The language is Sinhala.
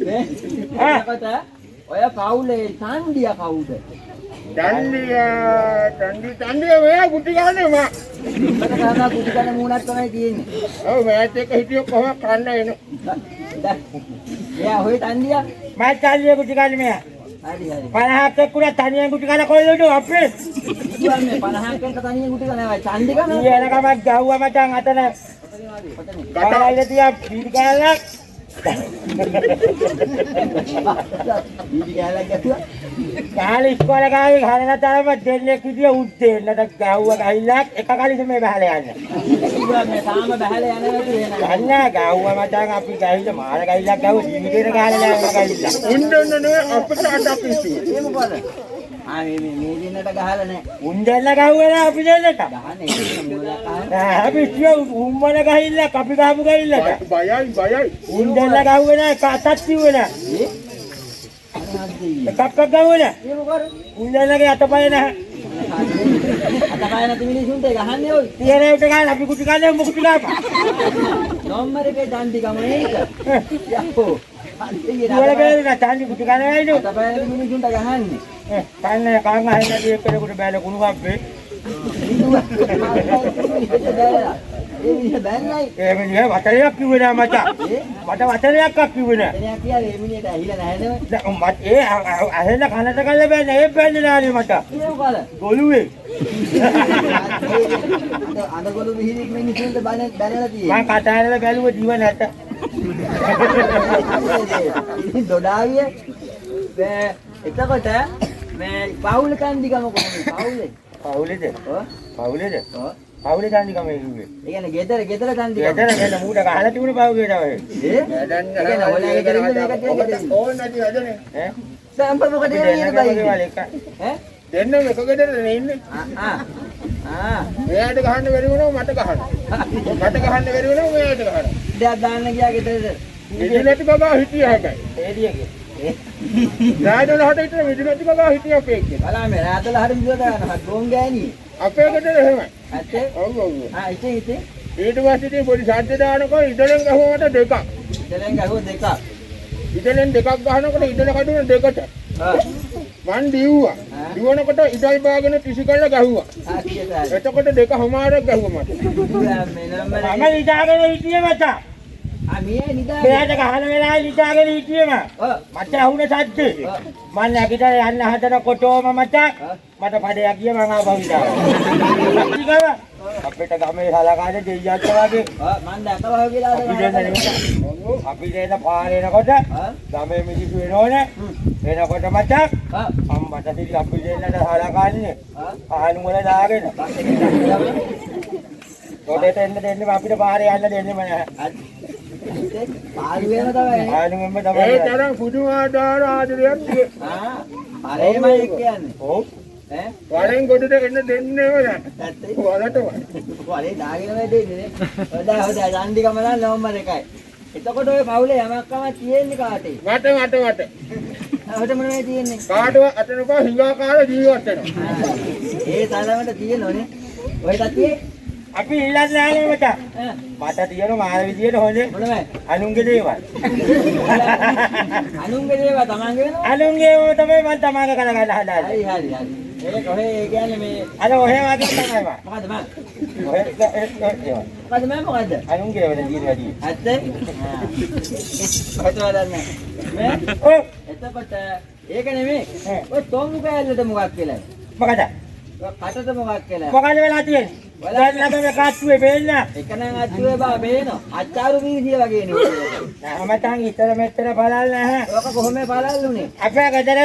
එතකොට ඔය පවුලේ තණ්ඩිය කවුද? තණ්ඩිය මෙයා කුටි ගන්නේ මා. මට ගානා කුටි ගන්න මූණක් තමයි තියෙන්නේ. ඔව් මෑත් එක්ක හිටියොත් කොහොමද කන්න එන. එයා හොය තණ්ඩිය. මම තණ්ඩිය කුටි ගන්නේ මෙයා. හරි හරි. 50ක් එක්කුණා තනියෙන් කුටි ගන්න කොල්ලට අපේ. ඉතින් මේ 50ක් එක්ක තනියෙන් කුටි ගන්නවා. තණ්ඩි ගන්නවා. ඊ එනකමක් ගහුවා මචං අතන. ගාලල්ල තියා පීඩි ගාලක්. බීඩි කෑල්ලක් ගැතුවා. කාලේ ඉස්කෝලේ ගාවේ හරන තරම දෙල්ලෙක් විදිය උද්දේ නේද ගහුවා ගහිල්ලක් එක කලින් මේ බහලා යන්න. ඉතින් මේ තාම බහලා යනවා නේද? ගන්න ගහුවා මචං අපි ගහිල්ල මාර ගහිල්ලක් ගහුවා ජීවිතේට ගහලා යන ගහිල්ල. උන්දන්න නේ අපිට අඩපිසි. ඒ මොකද? මේ දිනට ගහලා නැහැ. උන් දෙල්ල ගහුවා නෑ අපි දෙල්ලට. ගහන්නේ මොකද? අපි කිය උම්මන ගහිල්ලක් අපි ගහපු ගහිල්ලට. බයයි. උන් දෙල්ල ගහුවේ නෑ කටක් කිව්වේ නෑ. එකක් ගහුවේ නෑ. ඒ මොකද? උන් දෙල්ලගේ අතපය නැහැ. අතපය නැති මිනිසුන්ට ගහන්නේ ඔය. තියරේට ගහලා අපි කුටි ගන්නේ මොකුටි ගහපන්. නම්බර එකේ තණ්ඩි ගම මේක. යකෝ. ඉවල බෑනේ තණ්ඩි කුටි ගන්න වෙයිද? අතපය නැති මිනිසුන්ට ගහන්නේ. කන්නේ කාංග හැන්නදී එක්කෙනෙකුට බෑල කුණු කප්පේ. ඒ මිනිහ බෑන්නයි. ඒ මිනිහ වචනයක් කිව්වේ නෑ මචං. මට වචනයක්වත් කිව්වේ නෑ. එතනක් කියන්නේ ඒ මිනිහට ඇහිලා නැහැ නේද? මට ඒ අහෙන්න කනට කල්ල බෑනේ ඒ බෑන්නේ නෑනේ මට. ඒ මොකද? ගොළුවේ. අඳගොළු විහිදික් මිනිසුන්ට බැනලා තියෙන්නේ. මං කතාරල බැලුව දිව නැත. ඉතින් දොඩාවිය එතකොට මේ පවුල තණ්ඩිගම කොහොමද? පවුලේ. පවුලේද? ඔව්. පවුලේද? ඔව්. පවුලේ තණ්ඩිගම කිව්වේ. ඒ කියන්නේ ගෙදර තණ්ඩිගම. ගෙදර මූට ගහලා තිබුණ පවුලේ තමයි. ඕන නැති වැඩනේ. ඈ? සම්පත මොකද කියන්නේ බයි? ඈ? දෙන්නම එක ගෙදරනේ ඉන්නේ. මෙයාට ගහන්න බැරි වුණා මට ගහන්න. මට ගහන්න බැරි වුණා මෙයාට ගහන්න. දෙයක් දාන්න ගියා ගෙදරට. මිදිනති බබා හිටියා හැබැයි. ඒදියගේ. රාජවල හට හිටිය මිදිනති බබා හිටියා අපේ එක්කේ. බලන්න මේ රාතල හරි මිදුව දානවා. ගෝන් ගෑණි. අපේ ගෙදර එහෙමයි. ඇත්තේ? ඔව්. ඉතින් ඊට පස්සේ ඉතින් පොඩි ශබ්ද දානකොට ඉදලෙන් ගහුවා මට දෙකක්. ඉතලෙන් ගහුව දෙකක්. ඉදලෙන් දෙකක් ගහනකොට ඉදල කඩුන දෙකට. මන් දිව්වා. දිවනකොට ඉදල් බාගෙන පිසි කරලා ගහුවා. එතකොට දෙක හමාරක් ගහුවා මට. මම නිදාගෙන හිටියේ මචං. මේ නිදා. මෙයාට ගහන වෙලාවේ නිදාගෙන හිටියේම. මට ඇහුනේ සද්දේ. මම නැගිටලා යන්න හදනකොටම මචං මට පඩයක් ගියා මම ආපහු ඉඳලා. අපිට ගමේ සලකානේ දෙයියත් වගේ. මම දැකලා හොයලා අපි දෙන පාරේනකොට ගමේ මිනිස්සු එනෝනේ. එනකොට මචං අම්මට දිලි අපි දෙන්නට සලකන්නේ. ආලු වල දාගෙන. රොඩේට එන්න දෙන්නේ අපිට පාරේ යන්න දෙන්නෙම නැහැ. ආලු වෙන තමයි. ආලුවෙන්ම තමයි. ඒ තරම් පුදුමාකාර ආදරයක් තියෙනවා. අරේමයි කියන්නේ. ඔව්. ඈ වරෙන් ගොඩට එන්න දෙන්නේම නැහැ. ඇත්තේ? වලටම. වලේ දාගෙන වැඩේන්නේ නේ. හොඳයි තණ්ඩිගම නම් නවම්බර 1යි. එතකොට ඔය පවුලේ යමක්කම තියෙන්නේ කාටේ? මට. අපිට මොනවද තියෙන්නේ? කාටවත් අතනකෝ හිඟාකාර ජීවත් වෙනවා. ඒ තරමට තියෙනෝනේ. ඔයටත් තියෙන්නේ? අපි ඉල්ලන්නේ නැහැ මචං. මට තියෙන මාන විදියට හොඳේ මොනවද? අනුන්ගේ දේවල්. අනුන්ගේ දේවල් තමන්ගේ වෙනවා? අනුන්ගේ තමයි මම තමාගේ කන ගන්න හදාන්නේ. හරි. ඒ කොහේ ඒ කියන්නේ මේ අර ඔහෙ වගේ තමයි මම. මොකද්ද මම? ඔහෙ මොකද්ද? අනුන්ගේ වල දින වැඩි. ඇත්තේ? කොතනදන්නේ? මේ ඔව්. එතකොට ඒක නෙමෙයි. ඔය තොංගු කෑල්ලට මොකක් කියලාද? මොකද? කටට මොකක් කියලාද? මොකද වෙලා තියෙන්නේ? දැන් ළඟම කාට්ටුවේ බේන්න. එක නම් අච්චුවේ බා බේනවා. අච්චාරු වීදිය වගේ නේ. මම තන් ඉතර මෙතර බලන්නේ නැහැ. ඔක කොහොමද බලල්ලුනේ? අපේ ගෙදර